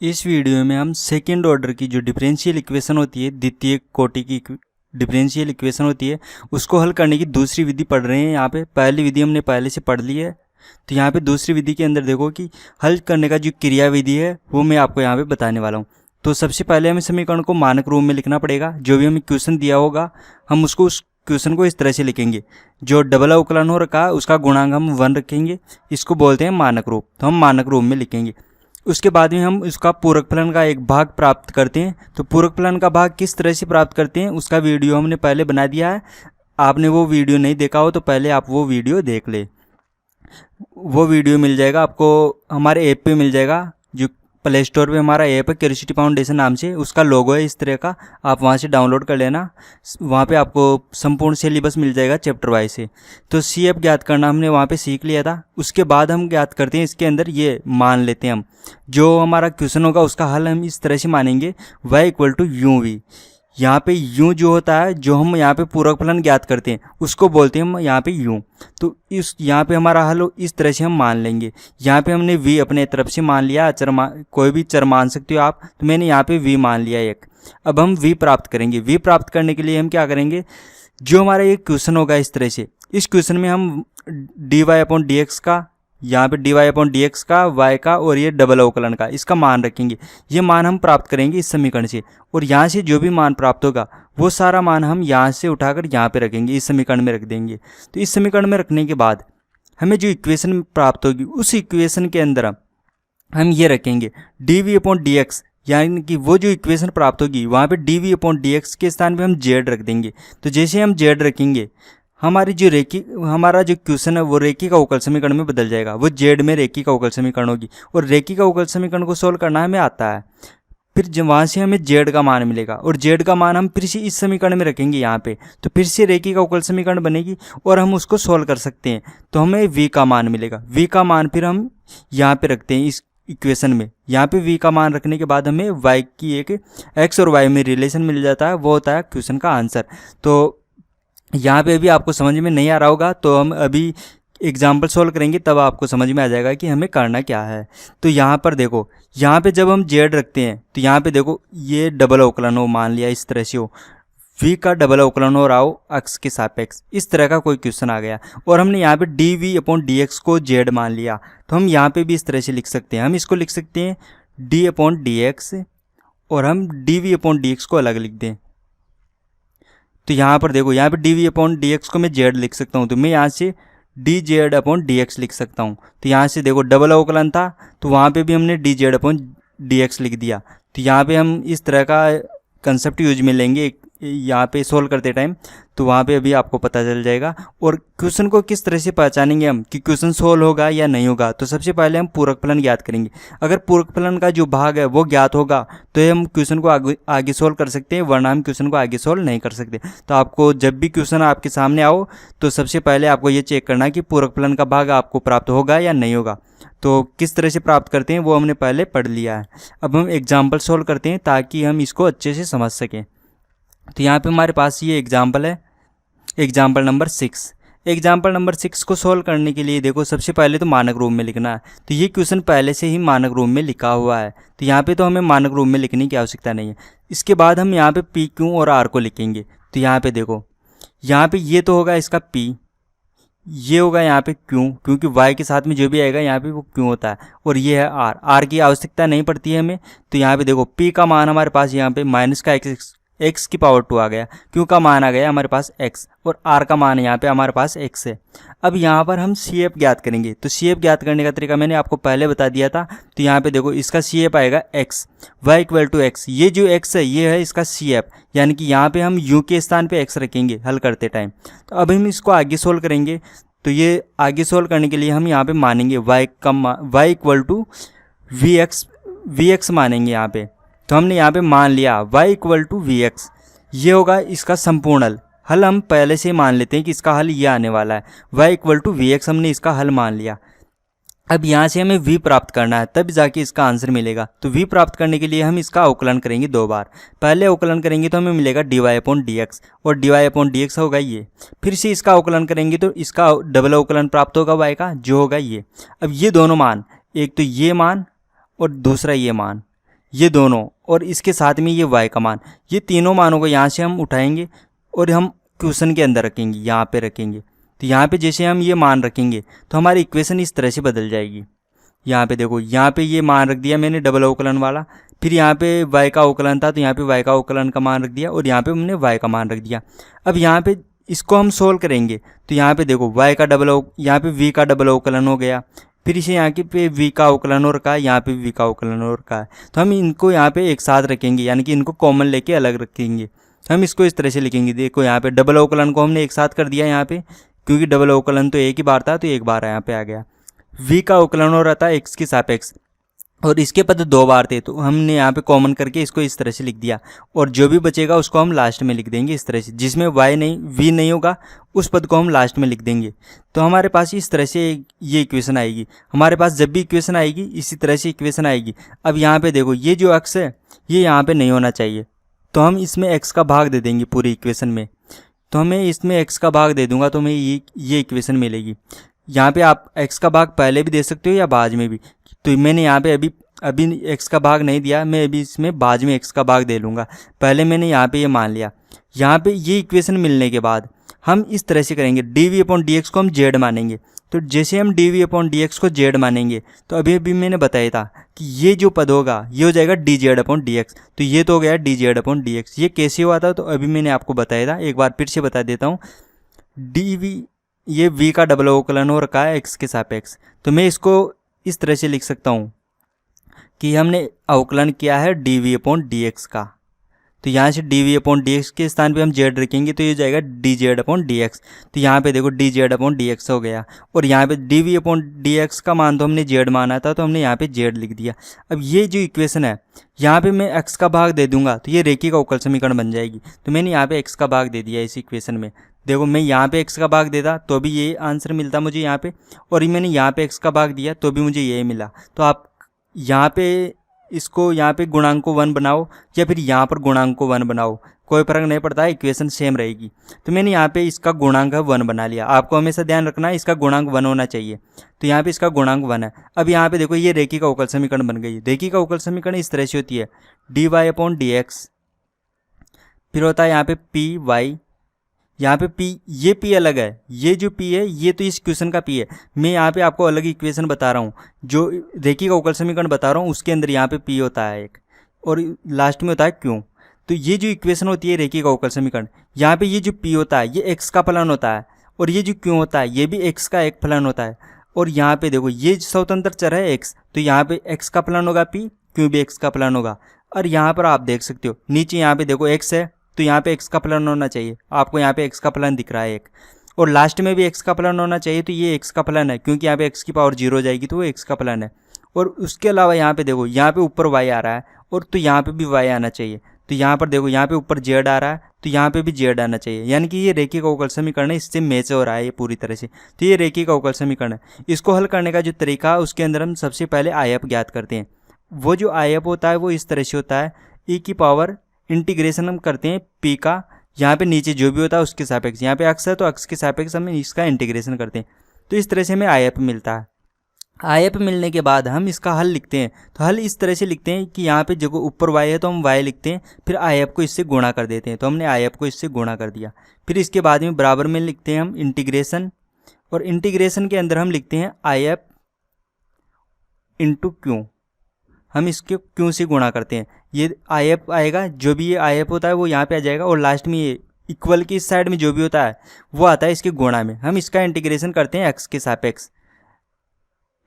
इस वीडियो में हम सेकेंड ऑर्डर की जो डिफरेंशियल इक्वेशन होती है, द्वितीय कोटि की डिफरेंशियल इक्वेशन होती है, उसको हल करने की दूसरी विधि पढ़ रहे हैं। यहाँ पे पहली विधि हमने पहले से पढ़ ली है, तो यहाँ पे दूसरी विधि के अंदर देखो कि हल करने का जो क्रिया विधि है वो मैं आपको यहाँ पे बताने वाला हूँ। तो सबसे पहले हमें समीकरण को मानक रूप में लिखना पड़ेगा। जो भी हमें क्वेश्चन दिया होगा हम उसको उस क्वेश्चन को इस तरह से लिखेंगे। जो डबल अवकलन हो रखा है उसका गुणांक हम 1 रखेंगे, इसको बोलते हैं मानक रूप। तो हम मानक रूप में लिखेंगे। उसके बाद में हम इसका पूरक फलन का एक भाग प्राप्त करते हैं। तो पूरक फलन का भाग किस तरह से प्राप्त करते हैं उसका वीडियो हमने पहले बना दिया है। आपने वो वीडियो नहीं देखा हो तो पहले आप वो वीडियो देख ले। वो वीडियो मिल जाएगा आपको, हमारे ऐप पे मिल जाएगा। जो प्ले स्टोर पे हमारा ऐप है क्यूरियोसिटी फाउंडेशन नाम से, उसका लोगो है इस तरह का, आप वहाँ से डाउनलोड कर लेना। वहाँ पे आपको संपूर्ण सिलेबस मिल जाएगा चैप्टर वाइज से। तो CF ज्ञात करना हमने वहाँ पे सीख लिया था। उसके बाद हम ज्ञात करते हैं, इसके अंदर ये मान लेते हैं हम, जो हमारा क्वेश्चन होगा उसका हल हम इस तरह से मानेंगे y = UV। यहाँ पे u जो होता है, जो हम यहाँ पे पूरक फलन ज्ञात करते हैं उसको बोलते हैं हम यहाँ पे u। तो इस यहाँ पे हमारा हल इस तरह से हम मान लेंगे। यहाँ पे हमने v अपने तरफ से मान लिया, कोई भी चर मान सकते हो आप, तो मैंने यहाँ पे v मान लिया एक। अब हम v प्राप्त करेंगे। v प्राप्त करने के लिए हम क्या करेंगे, जो हमारा ये क्वेश्चन होगा इस तरह से, इस क्वेश्चन में हम dy/dx का, यहाँ पे dy/dx का, y का और ये डबल अवकलन का, इसका मान रखेंगे। ये मान हम प्राप्त करेंगे इस समीकरण से, और यहाँ से जो भी मान प्राप्त होगा वो सारा मान हम यहाँ से उठाकर यहाँ पे रखेंगे, इस समीकरण में रख देंगे। तो इस समीकरण में रखने के बाद हमें जो इक्वेशन प्राप्त होगी उस इक्वेशन के अंदर हम ये रखेंगे dv/dx, यानी कि वो जो इक्वेशन प्राप्त होगी वहाँ पे dv/dx के स्थान पे हम z रख देंगे। तो जैसे हम z रखेंगे हमारी जो हमारा जो क्वेश्चन है वो रेखिक अवकल समीकरण में बदल जाएगा। वो z में रेखिक अवकल समीकरण होगी, और रेखिक अवकल समीकरण को सोल्व करना हमें आता है। फिर जब वहाँ से हमें z का मान मिलेगा, और z का मान हम फिर से इस समीकरण में रखेंगे यहाँ पे, तो फिर से रेखिक अवकल समीकरण बनेगी और हम उसको सोल्व कर सकते हैं। तो हमें v का मान मिलेगा। v का मान फिर हम यहाँ पे रखते हैं इस इक्वेशन में। यहाँ पे v का मान रखने के बाद हमें y की एक x और y में रिलेशन मिल जाता है, वो होता है क्वेश्चन का आंसर। तो यहाँ पे अभी आपको समझ में नहीं आ रहा होगा, तो हम अभी एग्जाम्पल सोल्व करेंगे तब आपको समझ में आ जाएगा कि हमें करना क्या है। तो यहाँ पर देखो, यहाँ पे जब हम z रखते हैं तो यहाँ पे देखो ये डबल अवकलन हो, मान लिया इस तरह से हो, v का डबल अवकलन हो रहा हो x के सापेक्ष, इस तरह का कोई क्वेश्चन आ गया, और हमने यहाँ पे dv/dx को z मान लिया, तो हम यहाँ पे भी इस तरह से लिख सकते हैं। हम इसको लिख सकते हैं d/dx, और हम dv/dx को अलग लिख दें। तो यहाँ पर देखो, यहाँ पे dv/dx को मैं z लिख सकता हूँ, तो मैं यहाँ से dz/dx लिख सकता हूँ। तो यहाँ से देखो डबल अवकलन था तो वहाँ पे भी हमने dz/dx लिख दिया। तो यहाँ पे हम इस तरह का कंसेप्ट यूज में लेंगे यहाँ पे सोल्व करते टाइम, तो वहाँ पे अभी आपको पता चल जाएगा। और क्वेश्चन को किस तरह से पहचानेंगे हम कि क्वेश्चन सोल्व होगा या नहीं होगा, तो सबसे पहले हम पूरक फलन ज्ञात करेंगे। अगर पूरक फलन का जो भाग है वो ज्ञात होगा तो हम क्वेश्चन को आगे सोल्व कर सकते हैं, वरना हम क्वेश्चन को आगे सोल्व नहीं कर सकते। तो आपको जब भी क्वेश्चन आपके सामने आओ तो सबसे पहले आपको ये चेक करना है कि पूरक फलन का भाग आपको प्राप्त होगा या नहीं होगा। तो किस तरह से प्राप्त करते हैं वो हमने पहले पढ़ लिया है। अब हम एग्जाम्पल सोल्व करते हैं ताकि हम इसको अच्छे से समझ सकें। तो यहाँ पे हमारे पास ये एग्जाम्पल है, एग्जाम्पल नंबर 6। एग्जाम्पल नंबर 6 को सोल्व करने के लिए देखो सबसे पहले तो मानक रूप में लिखना है। तो ये क्वेश्चन पहले से ही मानक रूप में लिखा हुआ है, तो यहाँ पे तो हमें मानक रूप में लिखने की आवश्यकता नहीं है। इसके बाद हम यहाँ पे P, Q और R को लिखेंगे। तो यहाँ पे देखो, यहाँ पे ये तो होगा इसका P, ये होगा यहाँ पे Q, क्योंकि y के साथ में जो भी आएगा यहाँ पे वो Q होता है, और ये है R। R की आवश्यकता नहीं पड़ती है हमें। तो यहाँ पे देखो P का मान हमारे पास यहाँ पे माइनस का x की पावर 2 आ गया, Q का मान आ गया हमारे पास x, और R का मान यहाँ पे हमारे पास x है। अब यहाँ पर हम CF ज्ञात करेंगे। तो CF ज्ञात करने का तरीका मैंने आपको पहले बता दिया था। तो यहाँ पे देखो इसका CF आएगा x, y = x। ये जो x है ये है इसका CF, यानी कि यहाँ पे हम u के स्थान पे x रखेंगे हल करते टाइम। तो अब हम इसको आगे सोल्व करेंगे। तो ये आगे सोल्व करने के लिए हम यहाँ पे मानेंगे y = vx मानेंगे यहाँ पे। तो हमने यहाँ पे मान लिया y = vx, ये होगा इसका संपूर्ण हल। हम पहले से मान लेते हैं कि इसका हल ये आने वाला है, y = vx, हमने इसका हल मान लिया। अब यहाँ से हमें v प्राप्त करना है, तब जाके इसका आंसर मिलेगा। तो v प्राप्त करने के लिए हम इसका अवकलन करेंगे 2 बार। पहले अवकलन करेंगे तो हमें मिलेगा dy/dx, और dy/dx होगा ये। फिर से इसका अवकलन करेंगे तो इसका डबल अवकलन प्राप्त होगा y का, जो होगा ये। अब ये दोनों मान, एक तो ये मान और दूसरा ये मान, ये दोनों और इसके साथ में ये y का मान, ये तीनों मानों को यहाँ से हम उठाएंगे और हम क्वेश्चन के अंदर रखेंगे, यहाँ पे रखेंगे। तो यहाँ पे जैसे हम ये मान रखेंगे तो हमारी इक्वेशन इस तरह से बदल जाएगी। यहाँ पे देखो, यहाँ पे ये मान रख दिया मैंने डबल अवकलन वाला, फिर यहाँ पे y का अवकलन था तो यहाँ पे y का अवकलन का मान रख दिया और यहाँ पे हमने y का मान रख दिया। अब यहाँ पे इसको हम सोल्व करेंगे तो यहाँ पे देखो y का यहाँ पे v का डबल अवकलन हो गया, फिर इसे यहाँ के पे v का अवकलन हो रखा है, यहाँ पे v का अवकलन हो रखा है। तो हम इनको यहाँ पे एक साथ रखेंगे, यानी कि इनको कॉमन लेके अलग रखेंगे। हम इसको इस तरह से लिखेंगे, देखो यहाँ पे डबल अवकलन को हमने एक साथ कर दिया यहाँ पे, क्योंकि डबल अवकलन तो एक ही बार था तो एक बार यहाँ पे आ गया। v का अवकलन हो रहा था x के सापेक्ष और इसके पद 2 बार थे, तो हमने यहाँ पे कॉमन करके इसको इस तरह से लिख दिया और जो भी बचेगा उसको हम लास्ट में लिख देंगे इस तरह से, जिसमें v नहीं होगा उस पद को हम लास्ट में लिख देंगे। तो हमारे पास इस तरह से ये इक्वेशन आएगी। हमारे पास जब भी इक्वेशन आएगी इसी तरह से इक्वेशन आएगी। अब यहाँ पे देखो, ये जो x है ये यहाँ पे नहीं होना चाहिए, तो हम इसमें x का भाग दे देंगे पूरी इक्वेशन में। तो हमें इसमें x का भाग दे दूंगा तो हमें ये इक्वेशन मिलेगी। यहाँ पे आप x का भाग पहले भी दे सकते हो या बाद में भी, तो मैंने यहाँ पे अभी x का भाग नहीं दिया, मैं अभी इसमें बाद में x का भाग दे लूँगा। पहले मैंने यहाँ पे ये मान लिया। यहाँ पे ये इक्वेशन मिलने के बाद हम इस तरह से करेंगे, dv/dx को हम z मानेंगे। तो जैसे हम dv/dx को z मानेंगे तो अभी मैंने बताया था कि ये जो पद होगा ये हो जाएगा dz/dx, तो ये तो हो गया dz/dx। ये कैसे हुआ था तो अभी मैंने आपको बताया था, एक बार फिर से बता देता हूँ। ये v का डबल अवकलन हो रखा है x के सापेक्ष, तो मैं इसको इस तरह से लिख सकता हूँ कि हमने अवकलन किया है dv/dx का। तो यहाँ से dv/dx के स्थान पे हम z रखेंगे तो ये हो जाएगा dz/dx। तो यहाँ पे देखो dz/dx हो गया और यहाँ पे dv/dx का मान तो हमने z माना था तो हमने यहाँ पे z लिख दिया। अब ये जो इक्वेशन है यहाँ पे मैं x का भाग दे दूंगा तो ये रेखीय अवकल समीकरण बन जाएगी। तो मैंने यहाँ पे x का भाग दे दिया इस इक्वेशन में। देखो, मैं यहाँ पे x का भाग देता तो भी ये आंसर मिलता मुझे यहाँ पे, और मैंने यहाँ पे x का भाग दिया तो भी मुझे ये मिला। तो आप यहाँ पे इसको यहाँ पे गुणांक को 1 बनाओ या फिर यहाँ पर गुणांक को 1 बनाओ, कोई फर्क नहीं पड़ता है, इक्वेशन सेम रहेगी। तो मैंने यहाँ पे इसका गुणांक 1 बना लिया। आपको हमेशा ध्यान रखना है इसका गुणांक 1 होना चाहिए, तो यहाँ पे इसका गुणांक 1 है। अब यहाँ पे देखो, ये रेखीय अवकल समीकरण बन गई। रेखीय अवकल समीकरण इस तरह से होती है, dy/dx, फिर होता है यहाँ पे py, यहाँ पे p, ये p अलग है, ये जो p है ये तो इस इक्वेशन का p है। मैं यहाँ पे आपको अलग इक्वेशन बता रहा हूँ, जो रेखीय अवकल समीकरण बता रहा हूँ उसके अंदर यहाँ पे p होता है एक और लास्ट में होता है q। तो ये जो इक्वेशन होती है रेखीय अवकल समीकरण, यहाँ पे ये जो p होता है ये x का फलन होता है और ये जो q होता है ये भी x का एक फलन होता है। और यहाँ पे देखो, ये स्वतंत्र चर है x, तो यहाँ पे x का फलन होगा p, q भी x का फलन होगा। और यहाँ पर आप देख सकते हो नीचे यहाँ पे देखो x है तो यहाँ पे x का फलन होना चाहिए, आपको यहाँ पे x का फलन दिख रहा है एक, और लास्ट में भी x का फलन होना चाहिए, तो ये x का फलन है क्योंकि यहाँ पे x की पावर 0 हो जाएगी तो वो x का फलन है। और उसके अलावा यहाँ पे देखो, यहाँ पे ऊपर y आ रहा है और तो यहाँ पे भी y आना चाहिए। तो यहाँ पर देखो, यहाँ पे ऊपर z आ रहा है तो यहाँ पे भी z आना चाहिए, यानी कि ये रेखीय अवकल समीकरण है, इससे मैच हो रहा है ये पूरी तरह से। तो ये रेखीय अवकल समीकरण है। इसको हल करने का जो तरीका है उसके अंदर हम सबसे पहले आयप ज्ञात करते हैं। वो जो आयप होता है वो इस तरह से होता है, e की पावर इंटीग्रेशन हम करते हैं p का, यहाँ पे नीचे जो भी होता है उसके सापेक्ष, यहाँ पे अक्स है तो अक्स के सापेक्ष हम इसका इंटीग्रेशन करते हैं। तो इस तरह से हमें आयप मिलता है। आयप मिलने के बाद हम इसका हल लिखते हैं। तो हल इस तरह से लिखते हैं कि यहाँ पे जगह ऊपर y है तो हम y लिखते हैं, फिर आयप को इससे गुणा कर देते हैं। तो हमने आयप को इससे गुणा कर दिया, फिर इसके बाद में बराबर में लिखते हैं हम इंटीग्रेशन, और इंटीग्रेशन के अंदर हम लिखते हैं आयप इंटू क्यू, हम इसके क्यों से गुणा करते हैं। ये आयप आएगा, जो भी ये आयप होता है वो यहाँ पे आ जाएगा, और लास्ट में ये इक्वल की इस साइड में जो भी होता है वो आता है इसके गुणा में। हम इसका इंटीग्रेशन करते हैं x के सापेक्ष,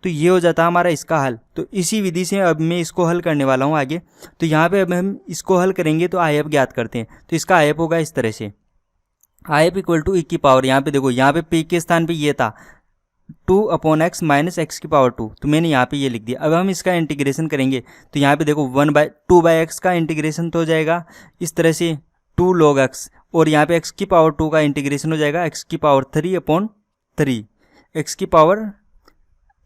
तो ये हो जाता है हमारा इसका हल। तो इसी विधि से अब मैं इसको हल करने वाला हूँ आगे। तो यहाँ पे अब हम इसको हल करेंगे तो आयप ज्ञात करते हैं। तो इसका आयप होगा इस तरह से, आयप इक्वल टू e की पावर, यहाँ पे देखो यहाँ पे p के स्थान पे ये था 2/x माइनस x की पावर 2, तो मैंने यहाँ पे ये लिख दिया। अब हम इसका इंटीग्रेशन करेंगे तो यहाँ पे देखो 2/x का इंटीग्रेशन तो हो जाएगा इस तरह से 2 log x, और यहाँ पे x की पावर 2 का इंटीग्रेशन हो जाएगा x की पावर 3/3, x की पावर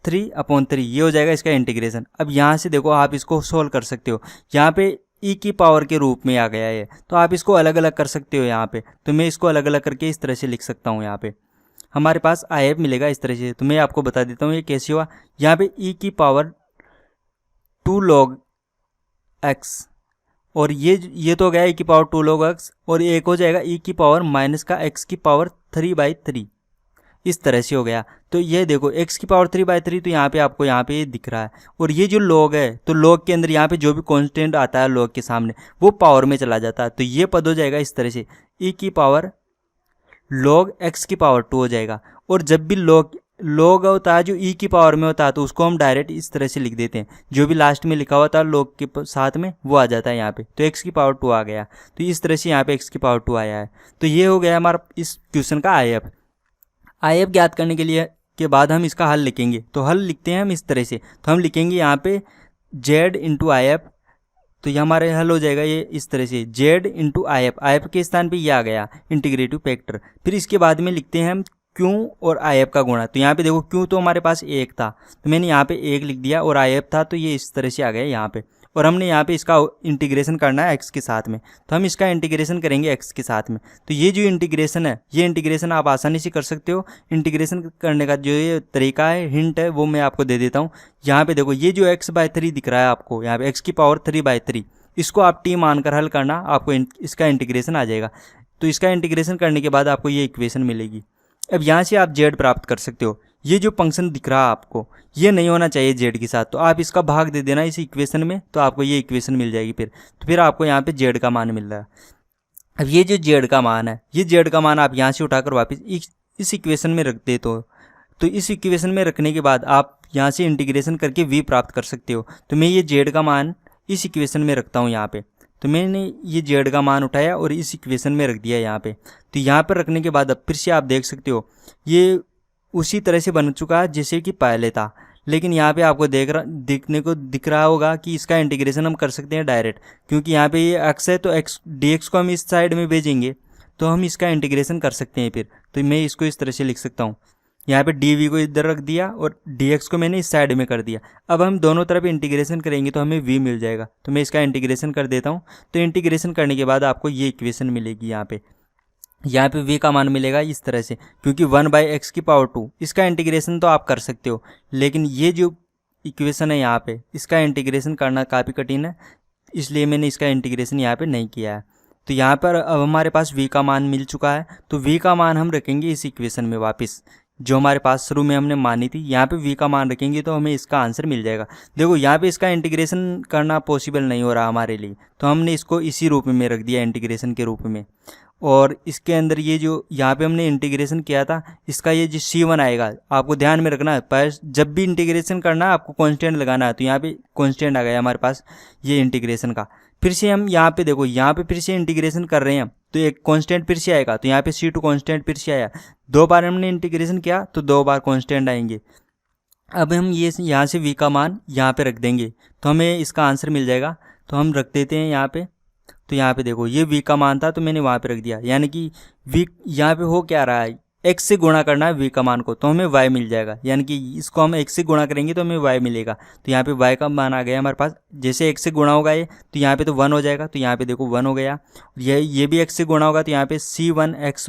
3/3, ये हो जाएगा इसका इंटीग्रेशन। अब यहाँ से देखो आप इसको सोल्व कर सकते हो, यहाँ पे e की पावर के रूप में आ गया है, तो आप इसको अलग अलग कर सकते हो यहाँ पे। तो मैं इसको अलग अलग करके इस तरह से लिख सकता हूँ, यहाँ पे हमारे पास आयप मिलेगा इस तरह से। तो मैं आपको बता देता हूँ ये कैसे हुआ। यहाँ पे e की पावर 2 log एक्स, और ये तो हो गया e की पावर 2 log x, और एक हो जाएगा e की पावर माइनस का x की पावर 3/3, इस तरह से हो गया। तो ये देखो x की पावर 3/3, तो यहाँ पे आपको यहाँ पे दिख रहा है। और ये जो log है, तो log के अंदर यहाँ पे जो भी कांस्टेंट आता है log के सामने वो पावर में चला जाता है। तो ये पद हो जाएगा इस तरह से, e की पावर log x की पावर 2 हो जाएगा। और जब भी log होता है जो e की पावर में होता है, तो उसको हम डायरेक्ट इस तरह से लिख देते हैं, जो भी लास्ट में लिखा होता है log के साथ में वो आ जाता है यहाँ पे। तो x की पावर 2 आ गया, तो इस तरह से यहाँ पे x की पावर 2 आया है। तो ये हो गया हमारा इस क्वेश्चन का IF ज्ञात करने के लिए के बाद हम इसका हल लिखेंगे। तो हल लिखते हैं हम इस तरह से, तो हम लिखेंगे यहाँ पे z इंटू IF, तो ये हमारे हल हो जाएगा ये इस तरह से, z इंटू IF के स्थान पे ये आ गया इंटीग्रेटिव फैक्टर। फिर इसके बाद में लिखते हैं हम Q और IF का गुणा। तो यहाँ पे देखो Q तो हमारे पास 1 था, तो मैंने यहाँ पे 1 लिख दिया, और IF था तो ये इस तरह से आ गया यहाँ पे। और हमने यहाँ पे इसका इंटीग्रेशन करना है x के साथ में, तो हम इसका इंटीग्रेशन करेंगे x के साथ में। तो ये जो इंटीग्रेशन है, ये इंटीग्रेशन आप आसानी से कर सकते हो। इंटीग्रेशन करने का जो ये तरीका है, हिंट है, वो मैं आपको दे देता हूँ। यहाँ पे देखो ये जो x/3 दिख रहा है आपको, यहाँ पे x की पावर 3/3, इसको आप t मानकर हल करना, आपको इसका इंटीग्रेशन आ जाएगा। तो इसका इंटीग्रेशन करने के बाद आपको ये इक्वेशन मिलेगी। अब यहाँ से आप z प्राप्त कर सकते हो। ये जो फंक्शन दिख रहा है आपको, ये नहीं होना चाहिए z के साथ, तो आप इसका भाग दे देना इस इक्वेशन में, तो आपको ये इक्वेशन मिल जाएगी फिर आपको यहाँ पे z का मान मिल रहा है। अब ये जो z का मान है, ये z का मान आप यहाँ से उठाकर वापस इस इक्वेशन में रख दे, तो इस इक्वेशन में रखने के बाद आप यहाँ से इंटीग्रेशन करके v प्राप्त कर सकते हो। तो मैं ये z का मान इस इक्वेशन में रखता हूँ यहाँ पे, तो मैंने ये z का मान उठाया और इस इक्वेशन में रख दिया यहाँ पे। तो यहाँ पर रखने के बाद अब फिर से आप देख सकते हो ये उसी तरह से बन चुका है जैसे कि पहले था, लेकिन यहाँ पे आपको दिख रहा होगा कि इसका इंटीग्रेशन हम कर सकते हैं डायरेक्ट, क्योंकि यहाँ पे ये x है, तो x dx को हम इस साइड में भेजेंगे, तो हम इसका इंटीग्रेशन कर सकते हैं फिर। तो मैं इसको इस तरह से लिख सकता हूँ, यहाँ पे dv को इधर रख दिया और dx को मैंने इस साइड में कर दिया। अब हम दोनों तरफ इंटीग्रेशन करेंगे तो हमें v मिल जाएगा, तो मैं इसका इंटीग्रेशन कर देता हूँ। तो इंटीग्रेशन करने के बाद आपको ये इक्वेशन मिलेगी। यहाँ पे v का मान मिलेगा इस तरह से, क्योंकि 1/x की पावर 2, इसका इंटीग्रेशन तो आप कर सकते हो, लेकिन ये जो इक्वेशन है यहाँ पे, इसका इंटीग्रेशन करना काफ़ी कठिन है, इसलिए मैंने इसका इंटीग्रेशन यहाँ पे नहीं किया है। तो यहाँ पर अब हमारे पास v का मान मिल चुका है, तो v का मान हम रखेंगे इस इक्वेशन में वापस, जो हमारे पास शुरू में हमने मानी थी। यहाँ पे v का मान रखेंगे तो हमें इसका आंसर मिल जाएगा। देखो यहाँ पे इसका इंटीग्रेशन करना पॉसिबल नहीं हो रहा हमारे लिए, तो हमने इसको इसी रूप में रख दिया, इंटीग्रेशन के रूप में। और इसके अंदर ये जो यहाँ पे हमने इंटीग्रेशन किया था, इसका ये जो C1 आएगा, आपको ध्यान में रखना है, पर जब भी इंटीग्रेशन करना है आपको कांस्टेंट लगाना है। तो यहाँ पे कांस्टेंट आ गया हमारे पास ये इंटीग्रेशन का। फिर से हम यहाँ पे देखो, यहाँ पे फिर से इंटीग्रेशन कर रहे हैं, तो एक कांस्टेंट फिर से आएगा, तो यहाँ पे C2 कांस्टेंट फिर से आया। 2 बार हमने इंटीग्रेशन किया तो 2 बार कांस्टेंट आएंगे। अब हम ये यहाँ से v का मान यहाँ पे रख देंगे, तो हमें इसका आंसर मिल जाएगा। तो हम रख देते हैं यहाँ पे। तो यहाँ पे देखो ये v का मान था, तो मैंने वहाँ पे रख दिया, यानी कि v यहाँ पे हो क्या रहा है, x से गुणा करना है v का मान को, तो हमें y मिल जाएगा, यानी कि इसको हम x से गुणा करेंगे तो हमें y मिलेगा। तो यहाँ पे y का मान आ गया हमारे पास, जैसे x से गुणा होगा ये, तो यहाँ पे तो 1 हो जाएगा, तो यहाँ पे देखो 1 हो गया। ये भी x से गुणा होगा, तो यहाँ पे C1x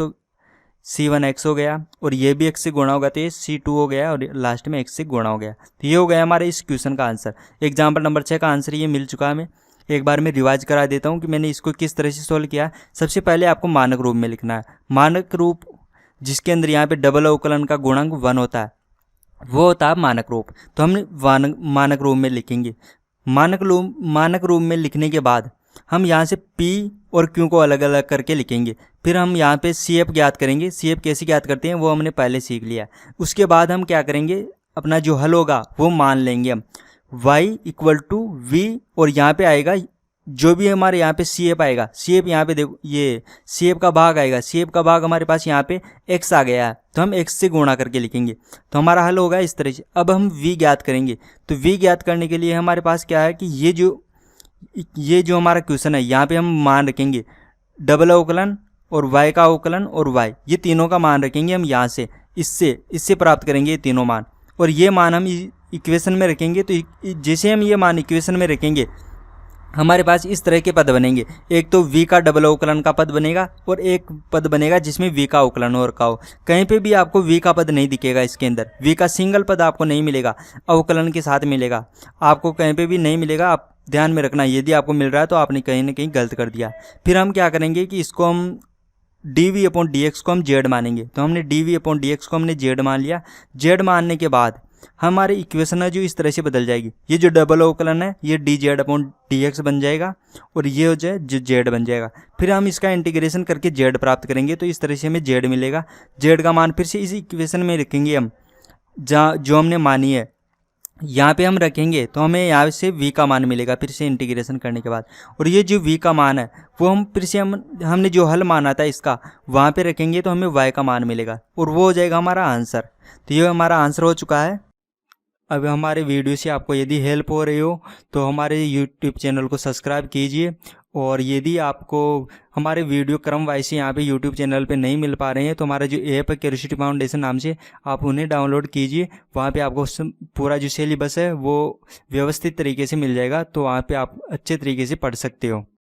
हो गया, और ये भी x से गुणा होगा तो ये C2 हो गया, और लास्ट में x से गुणा हो गया। तो ये हो गया हमारे इस क्वेश्चन का आंसर। एग्जाम्पल नंबर 6 का आंसर ये मिल चुका है हमें। एक बार मैं रिवाइज करा देता हूँ कि मैंने इसको किस तरह से सोल्व किया। सबसे पहले आपको मानक रूप में लिखना है। मानक रूप जिसके अंदर यहाँ पे डबल अवकलन का गुणांक 1 होता है, वो होता है मानक रूप। तो हमने मानक रूप में लिखेंगे। मानक रूप में लिखने के बाद हम यहाँ से P और Q को अलग अलग करके लिखेंगे। फिर हम यहाँ पे CF ज्ञात करेंगे। CF कैसे ज्ञात करते हैं वो हमने पहले सीख लिया। उसके बाद हम क्या करेंगे, अपना जो हल होगा वो मान लेंगे हम y = v, और यहाँ पे आएगा जो भी हमारे यहाँ पे CF आएगा, CF यहाँ पे देखो ये CF का भाग आएगा, CF का भाग हमारे पास यहाँ पे x आ गया है, तो हम x से गुणा करके लिखेंगे, तो हमारा हल होगा इस तरह से। अब हम v ज्ञात करेंगे, तो v ज्ञात करने के लिए हमारे पास क्या है कि ये जो हमारा क्वेश्चन है, यहाँ पे हम मान रखेंगे डबल अवकलन और y का अवकलन और y, ये तीनों का मान रखेंगे हम यहाँ से, इससे प्राप्त करेंगे ये तीनों मान, और ये मान हम इक्वेशन में रखेंगे। तो जैसे हम ये मान इक्वेशन में रखेंगे हमारे पास इस तरह के पद बनेंगे। एक तो v का डबल अवकलन का पद बनेगा, और एक पद बनेगा जिसमें v का अवकलन और का हो। कहीं पे भी आपको v का पद नहीं दिखेगा, इसके अंदर v का सिंगल पद आपको नहीं मिलेगा, अवकलन के साथ मिलेगा, आपको कहीं पे भी नहीं मिलेगा। आप ध्यान में रखना, यदि आपको मिल रहा है तो आपने कहीं ना कहीं गलत कर दिया। फिर हम क्या करेंगे कि इसको हम dv/dx को हम z मानेंगे। तो हमने dv/dx को हमने z मान लिया। z मानने के बाद हमारी इक्वेशन है जो इस तरह से बदल जाएगी, ये जो डबल अवकलन है ये dz/dx बन जाएगा और ये हो जाए जो z बन जाएगा। फिर हम इसका इंटीग्रेशन करके z प्राप्त करेंगे, तो इस तरह से हमें z मिलेगा। z का मान फिर से इस इक्वेशन में रखेंगे हम, जहाँ जो हमने मानी है यहाँ पे हम रखेंगे, तो हमें यहाँ से v का मान मिलेगा फिर से इंटीग्रेशन करने के बाद। और ये जो v का मान है वो हम फिर से हमने जो हल माना था इसका वहाँ पे रखेंगे, तो हमें y का मान मिलेगा और वो हो जाएगा हमारा आंसर। तो ये हमारा आंसर हो चुका है। अब हमारे वीडियो से आपको यदि हेल्प हो रही हो तो हमारे यूट्यूब चैनल को सब्सक्राइब कीजिए, और यदि आपको हमारे वीडियो क्रम वाइज से यहाँ पे यूट्यूब चैनल पे नहीं मिल पा रहे हैं तो हमारा जो ऐप है क्यूरियोसिटी फाउंडेशन नाम से, आप उन्हें डाउनलोड कीजिए। वहाँ पे आपको पूरा जो सिलेबस है वो व्यवस्थित तरीके से मिल जाएगा, तो वहाँ पे आप अच्छे तरीके से पढ़ सकते हो।